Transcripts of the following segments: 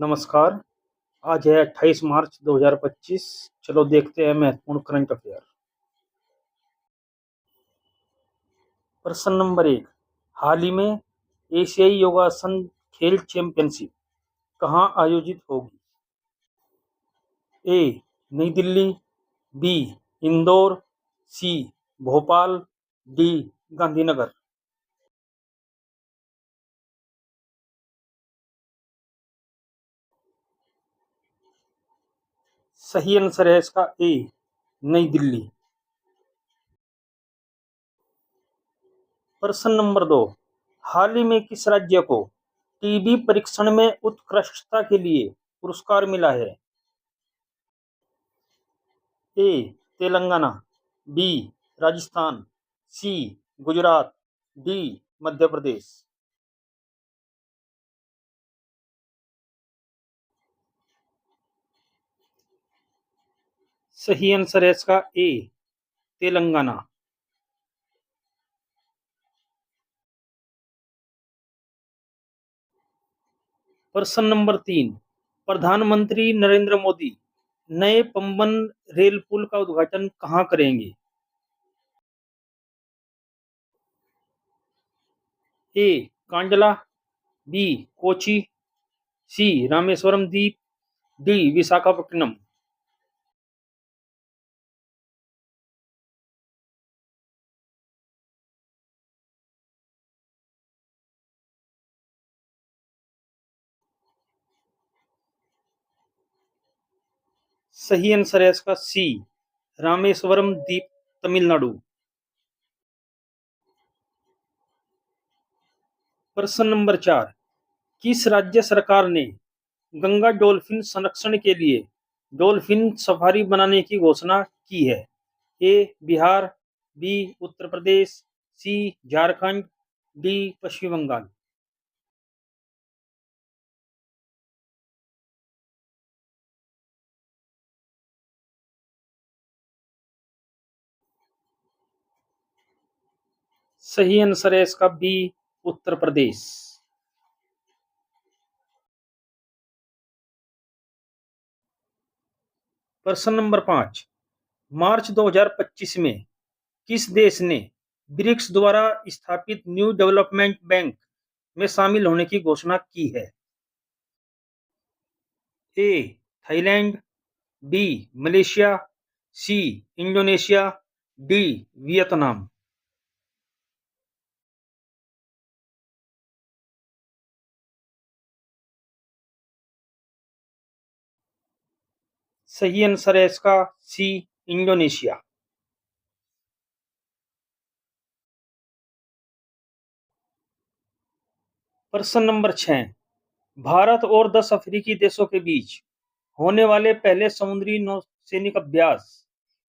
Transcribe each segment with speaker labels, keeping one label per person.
Speaker 1: नमस्कार। आज है 28 मार्च 2025। चलो देखते हैं महत्वपूर्ण करंट अफेयर। प्रश्न नंबर 1। हाल ही में एशियाई योगासन खेल चैंपियनशिप कहाँ आयोजित होगी? ए नई दिल्ली, बी इंदौर, सी भोपाल, डी गांधीनगर। सही आंसर है इसका ए नई दिल्ली। प्रश्न नंबर 2। हाल ही में किस राज्य को टीबी परीक्षण में उत्कृष्टता के लिए पुरस्कार मिला है? ए तेलंगाना, बी राजस्थान, सी गुजरात, डी मध्य प्रदेश। सही आंसर है इसका ए तेलंगाना। प्रश्न नंबर 3। प्रधानमंत्री नरेंद्र मोदी नए पंबन रेल पुल का उद्घाटन कहाँ करेंगे? ए कांडला, बी कोची, सी रामेश्वरम द्वीप, डी विशाखापट्टनम। सही आंसर है इसका सी रामेश्वरम द्वीप, तमिलनाडु। प्रश्न नंबर 4। किस राज्य सरकार ने गंगा डॉल्फिन संरक्षण के लिए डॉल्फिन सफारी बनाने की घोषणा की है? ए बिहार, बी उत्तर प्रदेश, सी झारखंड, डी पश्चिम बंगाल। सही आंसर है इसका बी उत्तर प्रदेश। प्रश्न नंबर 5। मार्च 2025 में किस देश ने ब्रिक्स द्वारा स्थापित न्यू डेवलपमेंट बैंक में शामिल होने की घोषणा की है? A Thailand, B Malaysia, C Indonesia, D Vietnam. सही आंसर है इसका सी इंडोनेशिया। प्रश्न नंबर 6। भारत और 10 अफ्रीकी देशों के बीच होने वाले पहले समुद्री नौसैनिक अभ्यास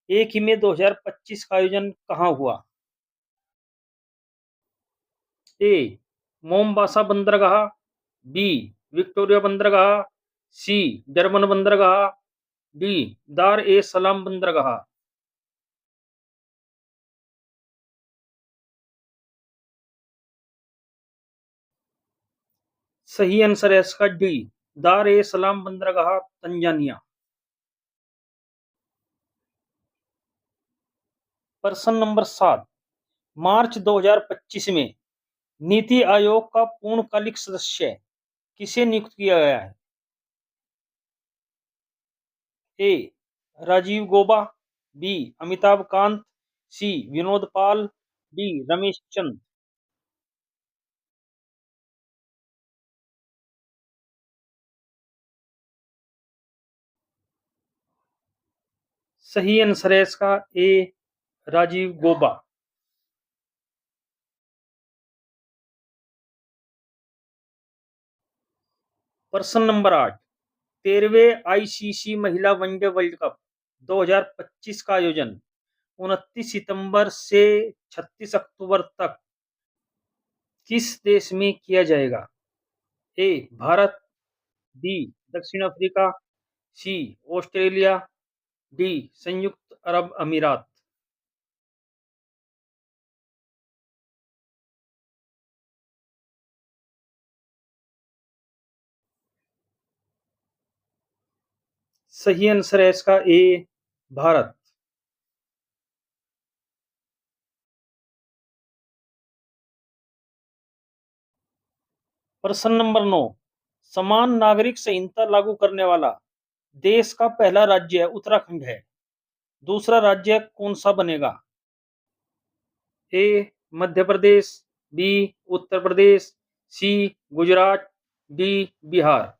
Speaker 1: 1 मई 2025 का आयोजन कहाँ हुआ? ए मोमबासा बंदरगाह, बी विक्टोरिया बंदरगाह, सी डरबन बंदरगाह, डी दार ए सलाम बंदरगाह। सही आंसर है इसका डी दार ए सलाम बंदरगाह, तंजानिया। प्रश्न नंबर 7। मार्च 2025 में नीति आयोग का पूर्णकालिक सदस्य किसे नियुक्त किया गया है? ए राजीव गोबा, बी अमिताभ कांत, सी विनोद पाल, डी रमेश चंद। सही आंसर है इसका ए राजीव गोबा। प्रश्न नंबर 8। 13वें आईसीसी महिला वनडे वर्ल्ड कप 2025 का आयोजन 29 सितंबर से 36 अक्टूबर तक किस देश में किया जाएगा? ए भारत, बी दक्षिण अफ्रीका, सी ऑस्ट्रेलिया, डी संयुक्त अरब अमीरात। सही आंसर है इसका ए, भारत। प्रश्न नंबर 9, समान नागरिक संहिता लागू करने वाला देश का पहला राज्य उत्तराखंड है। दूसरा राज्य कौन सा बनेगा? ए, मध्य प्रदेश, बी, उत्तर प्रदेश, सी, गुजरात, डी, बिहार।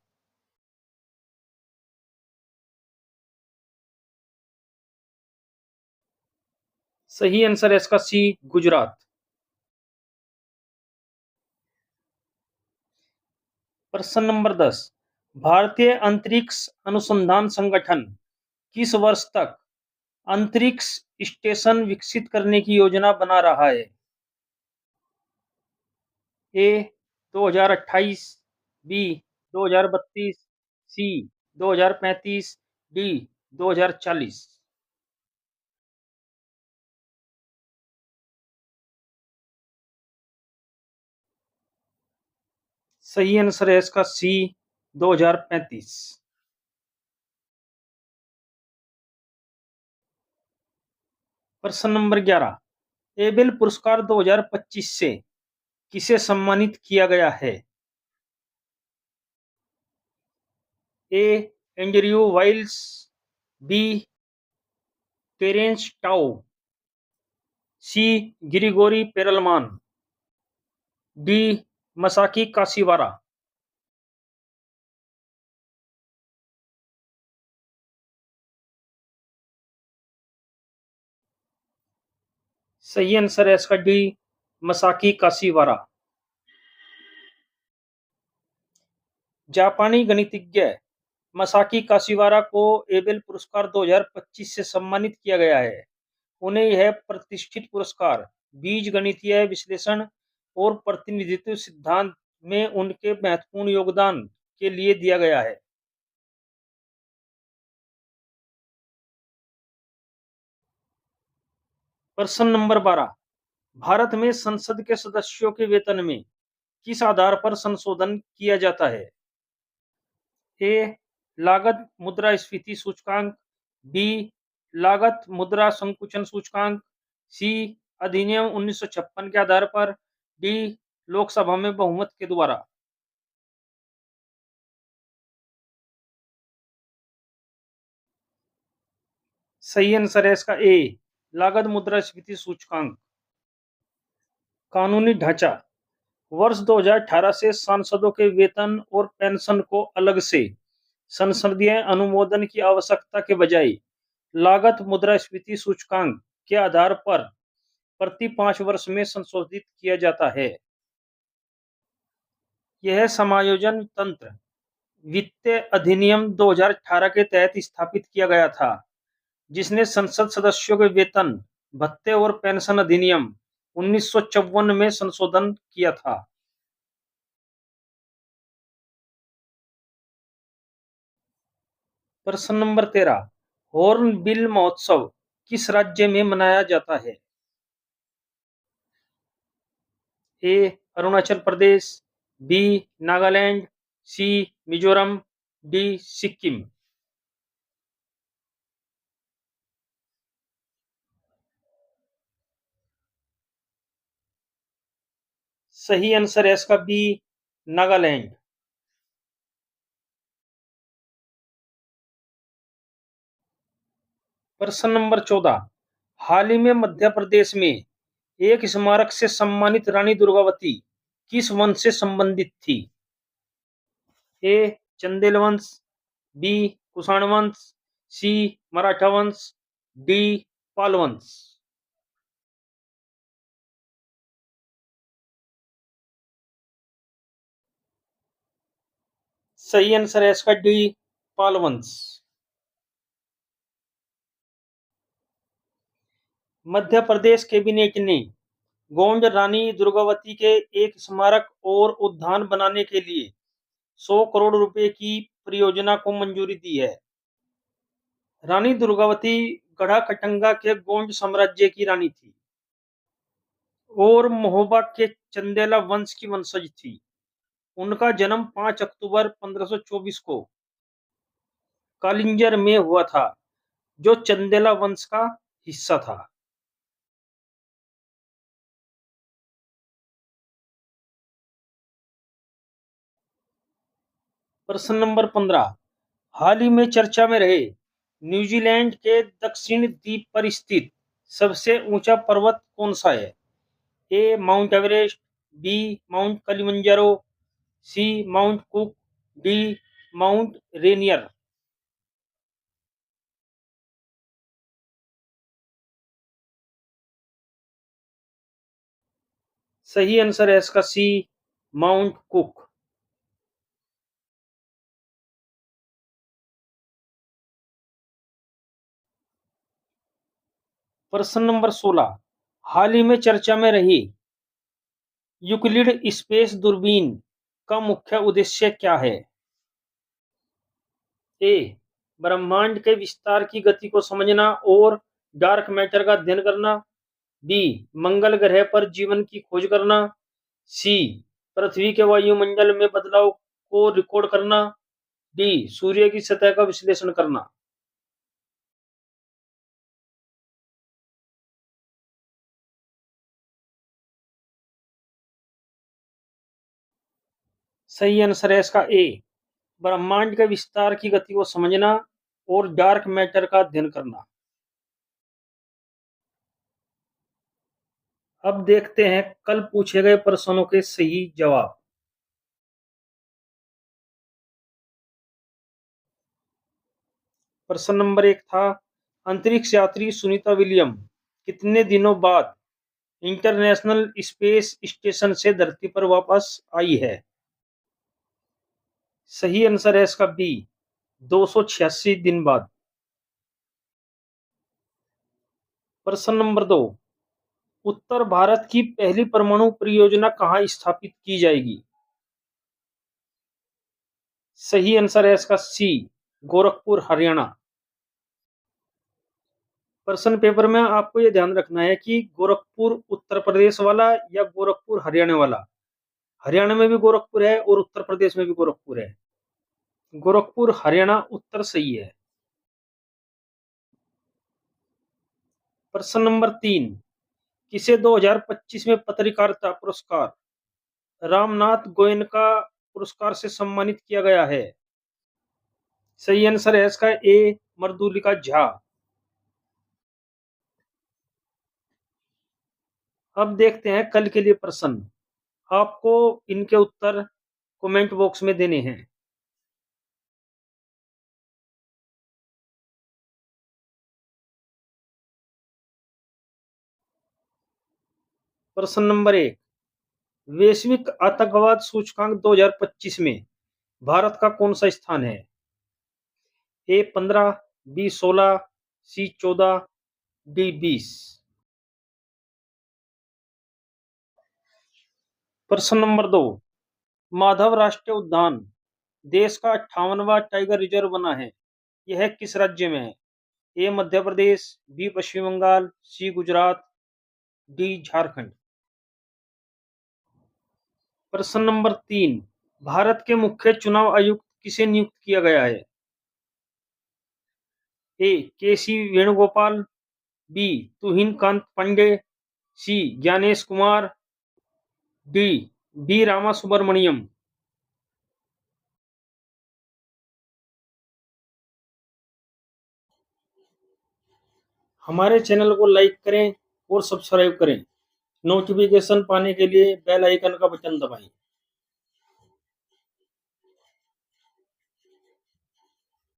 Speaker 1: सही आंसर है इसका सी, गुजरात। प्रश्न नंबर 10, भारतीय अंतरिक्ष अनुसंधान संगठन किस वर्ष तक अंतरिक्ष स्टेशन विकसित करने की योजना बना रहा है? ए, 2028, बी, 2032, सी, 2035, डी, 2040। सही आंसर है इसका सी, 2035। प्रश्न नंबर 11, एबेल पुरस्कार 2025 से किसे सम्मानित किया गया है? ए, एंड्रयू वाइल्स, बी, टेरेंस टाउ, सी, ग्रिगोरी पेरलमान, डी, मसाकी काशीवारा। सही आंसर है इसका डी, मसाकी काशीवारा। जापानी गणितज्ञ मसाकी काशिवारा को एबेल पुरस्कार 2025 से सम्मानित किया गया है। उन्हें यह प्रतिष्ठित पुरस्कार बीजगणितीय विश्लेषण और प्रतिनिधित्व सिद्धांत में उनके महत्वपूर्ण योगदान के लिए दिया गया है। प्रश्न नंबर 12, भारत में संसद के सदस्यों के वेतन में किस आधार पर संशोधन किया जाता है? ए, लागत मुद्रास्फीति सूचकांक, बी, लागत मुद्रा संकुचन सूचकांक, सी, अधिनियम 1956 के आधार पर, डी, लोकसभा में बहुमत के द्वारा। सही आंसर है इसका ए, लागत मुद्रास्फीति सूचकांक। कानूनी ढांचा, वर्ष 2018 से सांसदों के वेतन और पेंशन को अलग से संसदीय अनुमोदन की आवश्यकता के बजाय लागत मुद्रास्फीति सूचकांक के आधार पर प्रति 5 वर्ष में संशोधित किया जाता है। यह समायोजन तंत्र वित्त अधिनियम 2018 के तहत स्थापित किया गया था, जिसने संसद सदस्यों के वेतन, भत्ते और पेंशन अधिनियम 1954 में संशोधन किया था। प्रश्न नंबर 13, हॉर्नबिल महोत्सव किस राज्य में मनाया जाता है? ए, अरुणाचल प्रदेश, बी, नागालैंड, सी, मिजोरम, डी, सिक्किम। सही आंसर है इसका बी, नागालैंड। प्रश्न नंबर 14, हाल ही में मध्य प्रदेश में एक स्मारक से सम्मानित रानी दुर्गावती किस वंश से संबंधित थी? ए, चंदेल वंश, बी, कुषाण वंश, सी, मराठा वंश, डी, पाल वंश। सही आंसर है इसका डी, पाल वंश। मध्य प्रदेश कैबिनेट ने गोंड रानी दुर्गावती के एक स्मारक और उद्यान बनाने के लिए 100 करोड़ रुपए की परियोजना को मंजूरी दी है। रानी दुर्गावती गढ़ाकटंगा के गोंड साम्राज्य की रानी थी और महोबा के चंदेला वंश की वंशज थी। उनका जन्म 5 अक्टूबर 1524 को कालिंजर में हुआ था, जो चंदेला वंश का हिस्सा था? प्रश्न नंबर 15, हाल ही में चर्चा में रहे न्यूजीलैंड के दक्षिण द्वीप पर स्थित सबसे ऊंचा पर्वत कौन सा है? A Mount Everest, B Mount Kilimanjaro, C Mount Cook, D Mount Rainier. सही आंसर है इसका सी, माउंट कुक। प्रश्न नंबर 16, हाल ही में चर्चा में रही यूक्लिड स्पेस दूरबीन का मुख्य उद्देश्य क्या है? ए ब्रह्मांड के विस्तार की गति को समझना और डार्क मैटर का अध्ययन करना, बी मंगल ग्रह पर जीवन की खोज करना, सी पृथ्वी के वायुमंडल में बदलाव को रिकॉर्ड करना, डी सूर्य की सतह का विश्लेषण करना। सही आंसर है इसका ए, ब्रह्मांड के विस्तार की गति को समझना और डार्क मैटर का अध्ययन करना। अब देखते हैं कल पूछे गए प्रश्नों के सही जवाब। प्रश्न नंबर 1 था, अंतरिक्ष यात्री सुनीता विलियम कितने दिनों बाद इंटरनेशनल स्पेस स्टेशन से धरती पर वापस आई है? सही आंसर है इसका बी, 286 दिन बाद। प्रश्न नंबर 2, उत्तर भारत की पहली परमाणु परियोजना कहाँ स्थापित की जाएगी? सही आंसर है इसका सी, गोरखपुर हरियाणा। प्रश्न पेपर में आपको यह ध्यान रखना है कि गोरखपुर उत्तर प्रदेश वाला या गोरखपुर हरियाणा वाला। हरियाणा में भी गोरखपुर है और उत्तर प्रदेश में भी गोरखपुर है। गोरखपुर हरियाणा उत्तर सही है। प्रश्न नंबर 3, किसे 2025 में पत्रकारिता पुरस्कार रामनाथ गोयनका पुरस्कार से सम्मानित किया गया है? सही आंसर है इसका ए, मर्दुलिका झा। अब देखते हैं कल के लिए प्रश्न। आपको इनके उत्तर कमेंट बॉक्स में देने हैं। प्रश्न नंबर 1, वैश्विक आतंकवाद सूचकांक 2025 में भारत का कौन सा स्थान है? ए 15, बी 16, सी 14, डी 20। प्रश्न नंबर 2, माधव राष्ट्रीय उद्यान देश का 58वां टाइगर रिजर्व बना है, यह किस राज्य में है? ए मध्य प्रदेश, बी पश्चिम बंगाल, सी गुजरात, डी झारखंड। प्रश्न नंबर 3, भारत के मुख्य चुनाव आयुक्त किसे नियुक्त किया गया है? ए के सी वेणुगोपाल, बी तुहिन कांत पांडे, सी ज्ञानेश कुमार, डी बी रामा सुब्रमण्यम। हमारे चैनल को लाइक करें और सब्सक्राइब करें। नोटिफिकेशन पाने के लिए बेल आइकन का बटन दबाएं।